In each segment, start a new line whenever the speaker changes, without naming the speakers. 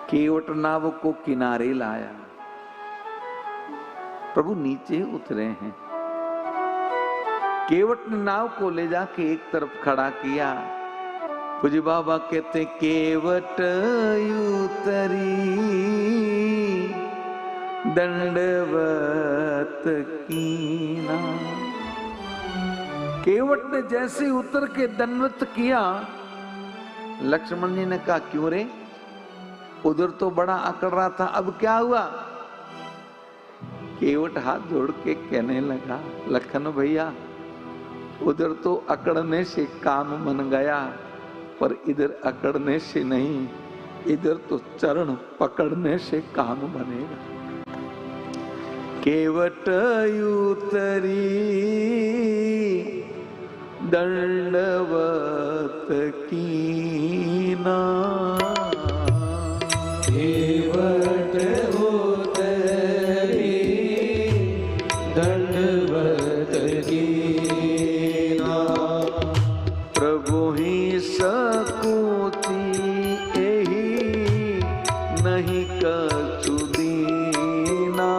केवट नाव को किनारे लाया। प्रभु नीचे उतरे हैं। केवट ने नाव को ले जाके एक तरफ खड़ा किया। पूज्य बाबा कहते केवट उतरी दंडवत कीना। केवट ने जैसे उतर के दंडवत किया, लक्ष्मण जी ने कहा क्यों रे, उधर तो बड़ा अकड़ रहा था, अब क्या हुआ? केवट हाथ जोड़ के कहने लगा, लखन भैया उधर तो अकड़ने से काम बन गया, पर इधर अकड़ने से नहीं, इधर तो चरण पकड़ने से काम बनेगा। केवट उतरी दंडवत कीना।
केवट उतरी दंडवत कीना।
प्रभु ही सकुती एही नहीं कछु दीना।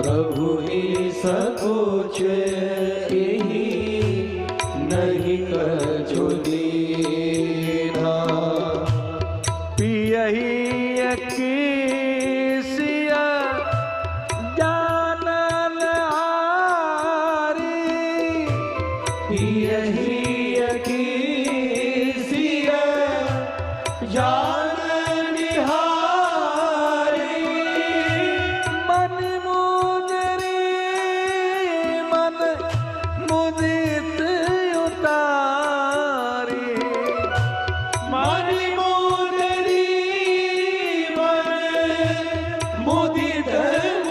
प्रभु ही सकुच एही नहीं कछु दीना।
पियही अकीसिया जानन हारी।
पियही अकीसिया जानन हारी।
मन मुदरी मन मुदित उतारी।
मन मुदरी मन मुदित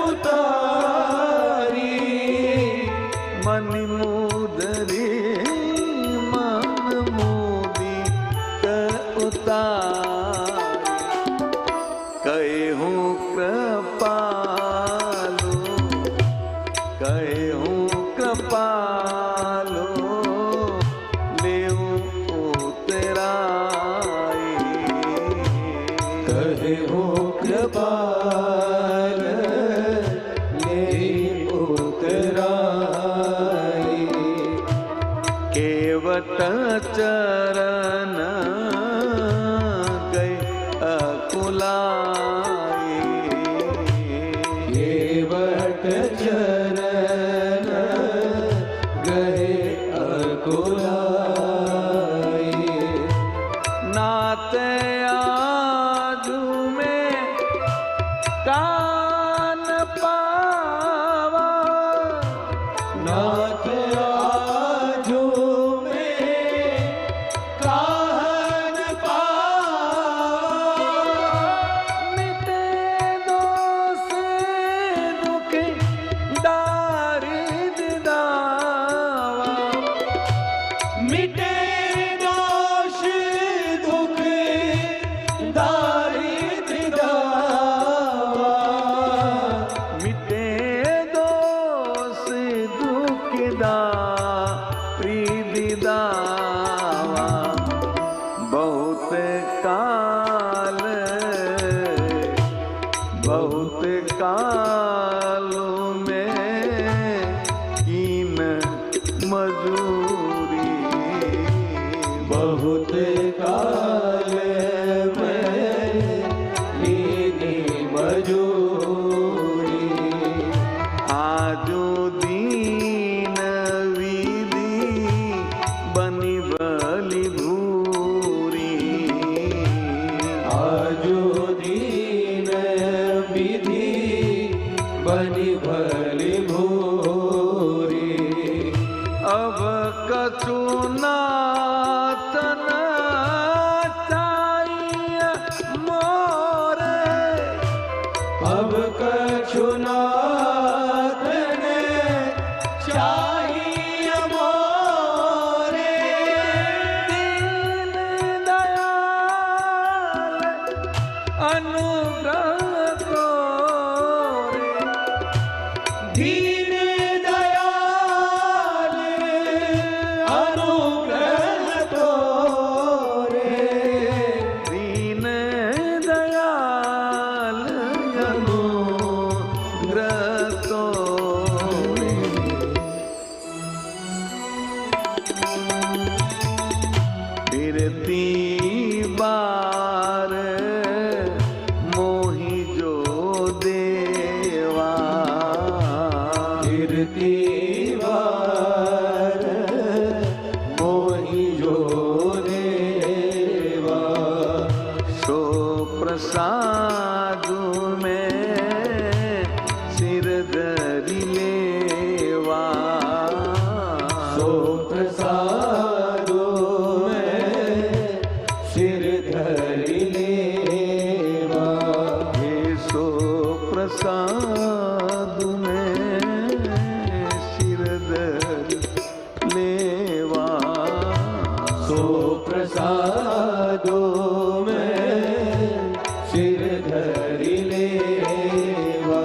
उतारी।
मन मुदरी मन मुदित उतारी। कहूँ कृपालु कहूँ कृपालु लेऊ उतराई।
कहे हो कृपाल ले उतराई।
केवट चरण गए अकुलाई।
केवट चरण गए अकुलाई।
नाते आजू में कान पावा।
नाथ आजू में काहन पावा।
मिटे दोष दुख दारिद दावा।
मिटे दोष दुख दारिद्र दावा।
मिटे दोष दुख दारिद दावा। बहुत काल में कीन मजूरी।
बहुत काल में लीनी मजूरी।
आजो दीन विधि बनी बलि भूरी।
आजो दीन विधि बनी भली भूरी।
अब कछु नातन चाहिए मोरे।
अब कछु नाथ ने चाहिए मोरे।
दीन दयाल अनुग्रह को
दीन दयाल अनुग्रह तोरे।
दीन प्रसादु में सिर धरि लेवा,
सो प्रसादु में सिर धरि लेवा,
हे सो प्रसादु में सिर धरि लेवा,
सो प्रसादु में सिर धरि लेवा।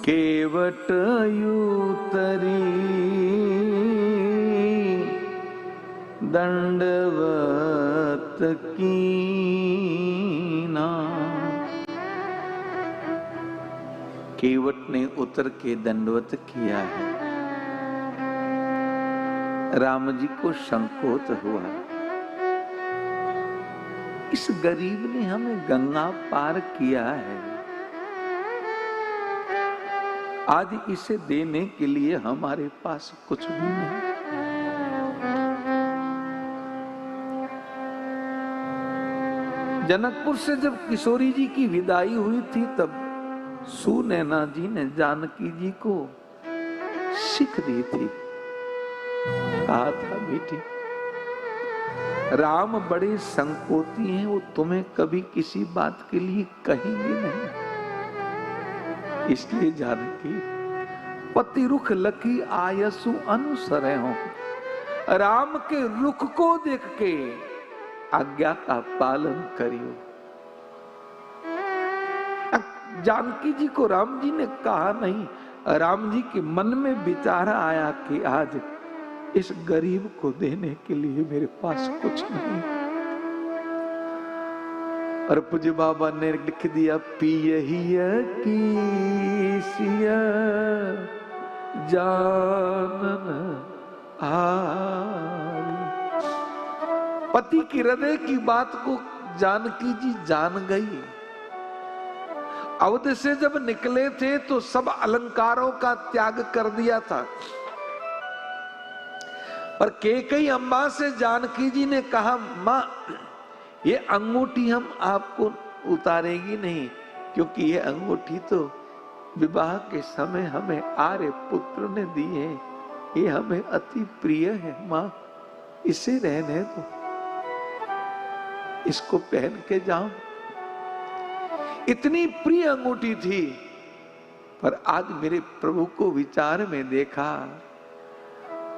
केवट यूतरी दंडवत कीना। केवट ने उतर के दंडवत किया है। राम जी को संकोच हुआ, इस गरीब ने हमें गंगा पार किया है, आज इसे देने के लिए हमारे पास कुछ भी नहीं। जनकपुर से जब किशोरी जी की विदाई हुई थी तब सुनैना जी ने जानकी जी को सीख दी थी, कहा था बेटी राम बड़े संकोची हैं, वो तुम्हें कभी किसी बात के लिए कहेंगे नहीं। इसलिए जानकी पति रुख लकी आयसु अनुसरे हो, राम के रुख को देख के आज्ञा का पालन करियो। जानकी जी को राम जी ने कहा नहीं, राम जी के मन में विचार आया कि आज इस गरीब को देने के लिए मेरे पास कुछ नहीं। और पूज्य बाबा ने लिख दिया, पियहिया की सिया जानन आई। पति की हृदय की बात को जानकी जी जान गई। अवध से जब निकले थे तो सब अलंकारों का त्याग कर दिया था, पर कैकेयी अम्बा से जानकी जी ने कहा, मां ये अंगूठी हम आपको उतारेगी नहीं, क्योंकि ये अंगूठी तो विवाह के समय हमें आर्य पुत्र ने दी है, ये हमें अति प्रिय है। मां इसे रहने दो, इसको पहन के जाओ। इतनी प्रिय अंगूठी थी, पर आज मेरे प्रभु को विचार में देखा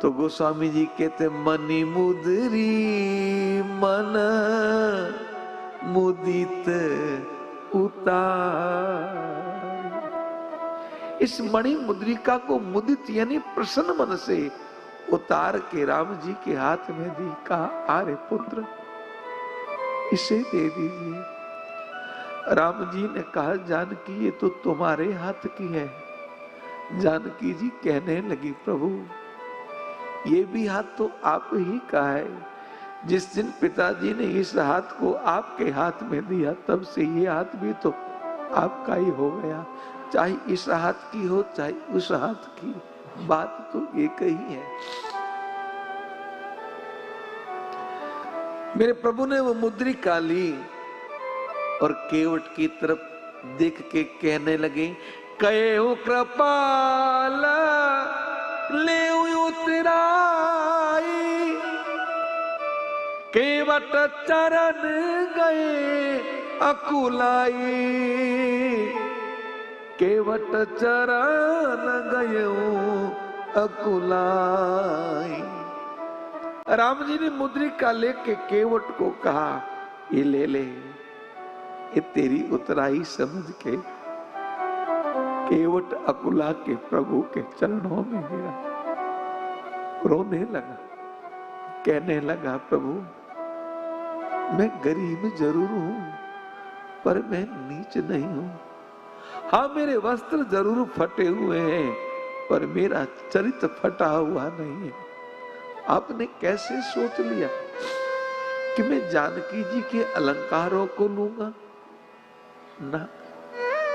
तो गोस्वामी जी कहते, मनी मुद्री मन मुदित उतार। इस मणि मुद्रिका को मुदित यानी प्रसन्न मन से उतार के राम जी के हाथ में दी, कहा आर्य पुत्र इसे दे दीजिए। राम जी ने कहा, जानकी ये तो तुम्हारे हाथ की है। जानकी जी कहने लगी, प्रभु ये भी हाथ तो आप ही का है। जिस दिन पिताजी ने इस हाथ को आपके हाथ में दिया, तब से ये हाथ भी तो आपका ही हो गया। चाहे इस हाथ की हो चाहे उस हाथ की, बात तो एक ही है। मेरे प्रभु ने वो मुद्रिका ली और केवट की तरफ देख के कहने लगे, कयो कृपाल ले उतराई, केवट चरण गए अकुलाई, केवट चरण गयो अकुलाई। राम जी ने मुद्रिका लेके केवट को कहा, ये ले ले, ये तेरी उतराई समझ के केवट अकुला के प्रभु के चरणों में गिरा, रोने लगा, कहने लगा, प्रभु मैं गरीब जरूर हूं पर मैं नीच नहीं हूं। हाँ, मेरे वस्त्र जरूर फटे हुए हैं पर मेरा चरित्र फटा हुआ नहीं है। आपने कैसे सोच लिया कि मैं जानकी जी के अलंकारों को लूंगा? ना,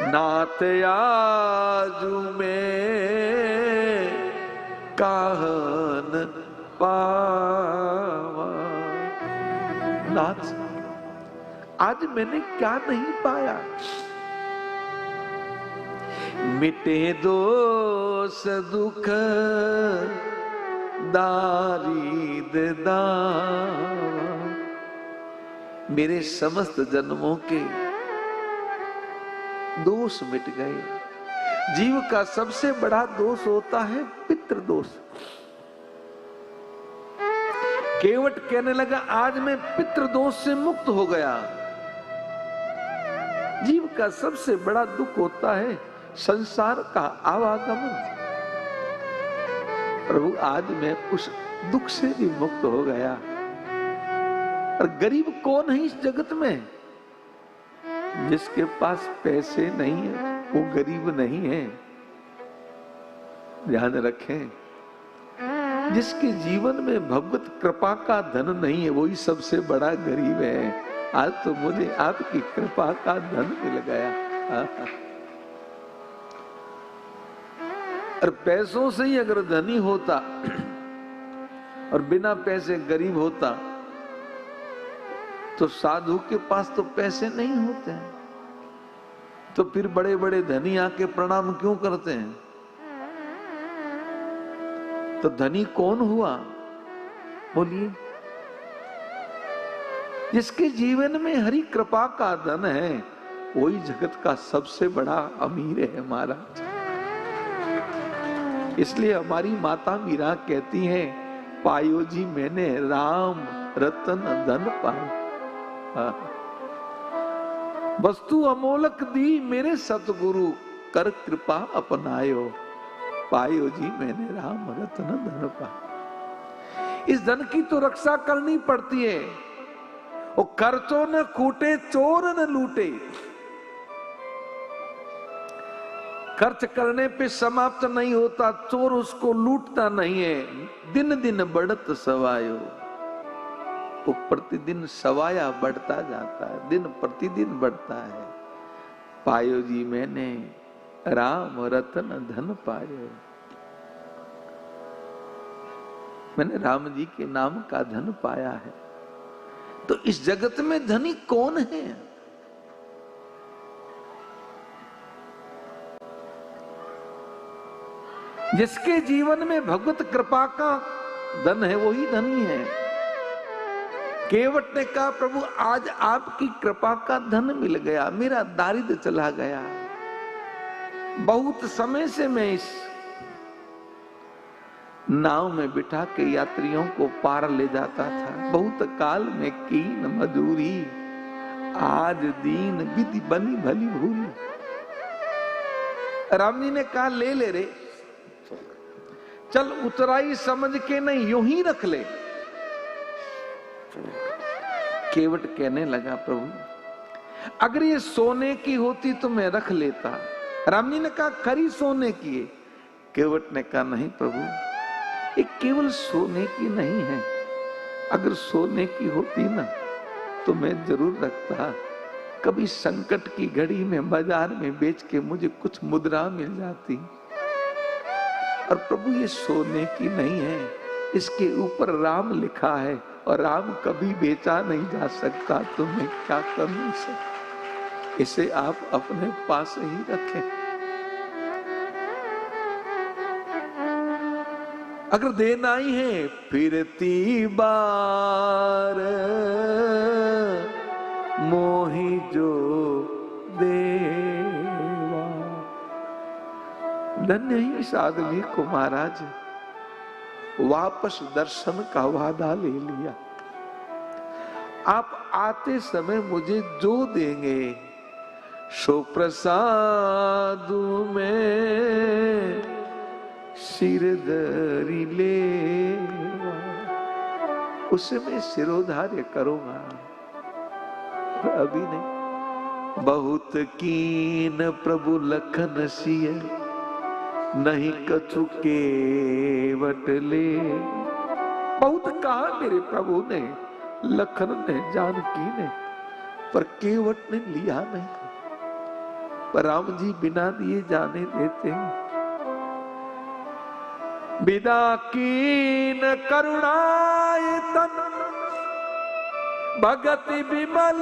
नाथ आजू में काहन पावा। नाथ, आज मैंने क्या नहीं पाया? मिटे दोष दुख दारिद दावा। मेरे समस्त जन्मों के दोष मिट गए। जीव का सबसे बड़ा दोष होता है पितृदोष। केवट कहने लगा, आज मैं पितृदोष से मुक्त हो गया। जीव का सबसे बड़ा दुख होता है संसार का आवागमन। प्रभु, आज मैं उस दुख से भी मुक्त हो गया। और गरीब कौन है इस जगत में? जिसके पास पैसे नहीं है वो गरीब नहीं है। ध्यान रखें, जिसके जीवन में भगवत कृपा का धन नहीं है वही सबसे बड़ा गरीब है। आज तो मुझे आपकी कृपा का धन मिल गया। और पैसों से ही अगर धनी होता और बिना पैसे गरीब होता तो साधु के पास तो पैसे नहीं होते हैं, तो फिर बड़े बड़े धनी आके प्रणाम क्यों करते हैं? तो धनी कौन हुआ? बोलिए। जिसके जीवन में हरि कृपा का धन है वही जगत का सबसे बड़ा अमीर है महाराज। इसलिए हमारी माता मीरा कहती हैं, पायो जी मैंने राम रतन धन पाया। वस्तु अमोलक दी मेरे सतगुरु, कर कृपा अपनायो, पायो जी मैंने राम रतन धन पाया। इस धन की तो रक्षा करनी पड़ती है। वो खर्चो न कूटे, चोर न लूटे। खर्च करने पे समाप्त नहीं होता, चोर उसको लूटता नहीं है। दिन दिन बढ़त सवायो, वो प्रतिदिन सवाया बढ़ता जाता है, दिन प्रतिदिन बढ़ता है। पायो जी मैंने राम रतन धन पायो, मैंने राम जी के नाम का धन पाया है। तो इस जगत में धनी कौन है? जिसके जीवन में भगवत कृपा का धन है वही धनी है। केवट ने कहा, प्रभु आज आपकी कृपा का धन मिल गया, मेरा दारिद्र्य चला गया। बहुत समय से मैं इस नाव में बिठा के यात्रियों को पार ले जाता था। बहुत काल में कीन मजूरी, आज दीन विधि बनी भली भूली। राम जी ने कहा, ले ले रे, चल उतराई समझ के नहीं यूं ही रख ले। केवट कहने लगा, प्रभु अगर ये सोने की होती तो मैं रख लेता। राम जी ने कहा, खरी सोने की है। केवट ने कहा, नहीं प्रभु, ये केवल सोने की नहीं है। अगर सोने की होती ना तो मैं जरूर रखता। कभी संकट की घड़ी में बाजार में बेच के मुझे कुछ मुद्रा मिल जाती। और प्रभु ये सोने की नहीं है, इसके ऊपर राम लिखा है, और राम कभी बेचा नहीं जा सकता, तो मैं क्या कर नहीं सकता। इसे आप अपने पास ही रखें। अगर देना ही है फिरती बार मोही जो देवा। धन्य ही साध्वी को महाराज वापस दर्शन का वादा ले लिया। आप आते समय मुझे जो देंगे सो प्रसाद में सिर धरी लेवा, उसे मैं सिरोधार्य करूंगा, अभी नहीं। बहुत कीन प्रभु लखन सिय नहीं कछु केवट ले। बहुत कहा मेरे प्रभु ने, लखन ने, जानकी ने, पर केवट ने लिया नहीं। पर राम जी बिना दिए जाने देते हैं। बिना कीन करुणाय तन भगति विमल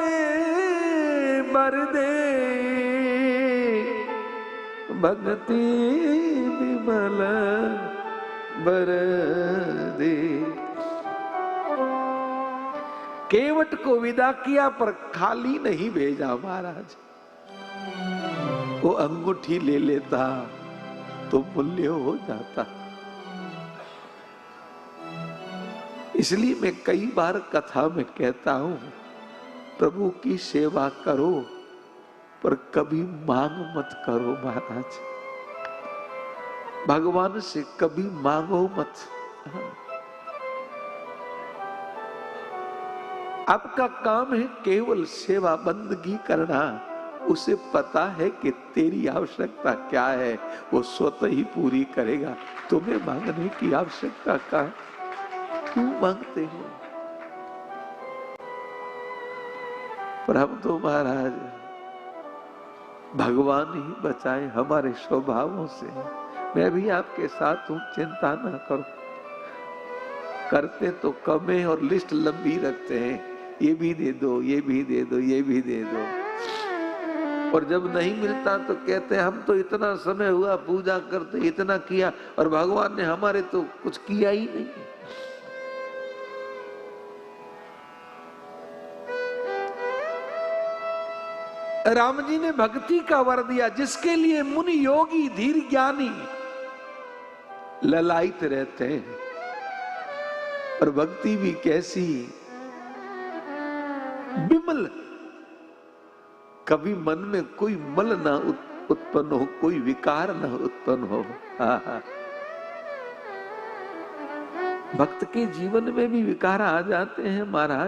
बर दे। भगति विमल बर दे। केवट को विदा किया पर खाली नहीं भेजा महाराज। वो अंगूठी ले लेता तो मूल्य हो जाता। इसलिए मैं कई बार कथा में कहता हूं, प्रभु की सेवा करो पर कभी मांग मत करो महाराज। भगवान से कभी मांगो मत। आपका काम है केवल सेवा बंदगी करना। उसे पता है कि तेरी आवश्यकता क्या है, वो स्वतः ही पूरी करेगा। तुम्हें मांगने की आवश्यकता क्या है? क्यों मांगते हो? पर हम तो महाराज भगवान ही बचाए हमारे स्वभावों से। मैं भी आपके साथ हूं, चिंता ना करो। करते तो कम है और लिस्ट लंबी रखते हैं, ये भी दे दो, ये भी दे दो, ये भी दे दो। और जब नहीं मिलता तो कहते हैं हम तो इतना समय हुआ पूजा करते, इतना किया, और भगवान ने हमारे तो कुछ किया ही नहीं। राम जी ने भक्ति का वर दिया, जिसके लिए मुनि योगी धीर ज्ञानी ललायित रहते हैं। और भक्ति भी कैसी विमल, कभी मन में कोई मल ना उत्पन्न हो, कोई विकार ना उत्पन्न हो। भक्त के जीवन में भी विकार आ जाते हैं महाराज।